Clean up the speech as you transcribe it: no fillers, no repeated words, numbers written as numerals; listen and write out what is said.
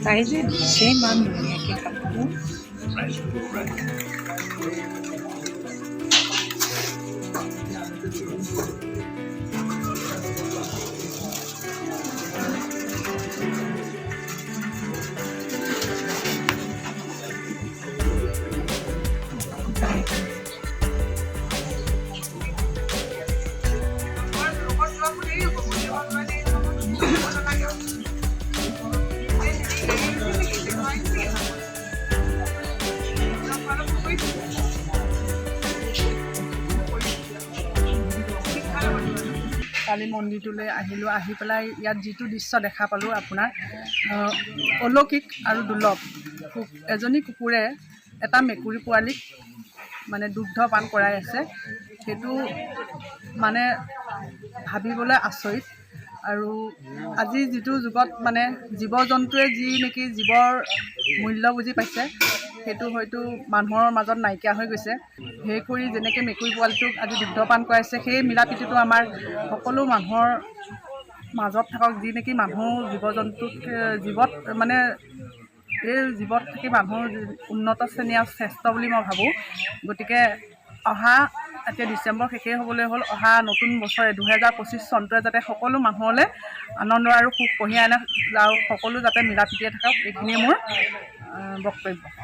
Saída sem maminha aqui, capô. Kali মন্দিৰটোলৈ আহিলোঁ, আহি পেলাই ইয়াত যিটো দৃশ্য দেখা পালোঁ আপোনাৰ অলৌকিক আৰু দুৰ্লভ। এজনী কুকুৰে এটা মেকুৰী পোৱালীক মানে দুগ্ধ পান কৰাই আছে, সেইটো মানে ভাবিবলৈ আচৰিত। আৰু আজি যিটো যুগত মানে জীৱ জন্তুৱে যি নেকি জীৱৰ মূল্য বুজি পাইছে, সেইটো হয়তো মানুহৰ মাজত নাইকিয়া হৈ গৈছে। সেই কৰি যেনেকৈ মেকুৰী পোৱালিটোক আজি দুগ্ধপান কৰাইছে, সেই মিলা প্ৰীতিটো আমাৰ সকলো মানুহৰ মাজত থাকক। যি নেকি মানুহ জীৱত মানে এই জীৱত থাকি মানুহৰ উন্নত শ্ৰেণী আৰু শ্ৰেষ্ঠ বুলি মই ভাবোঁ। গতিকে এতিয়া ডিচেম্বৰ শেষেই হ'বলৈ হ'ল, অহা নতুন বছৰে 2025 চনটোৱে যাতে সকলো মানুহলৈ আনন্দ আৰু সুখ কঢ়িয়াই আনে আৰু সকলো যাতে মিলা প্ৰীতিৰে থাকক, এইখিনিয়ে মোৰ বক্তব্য।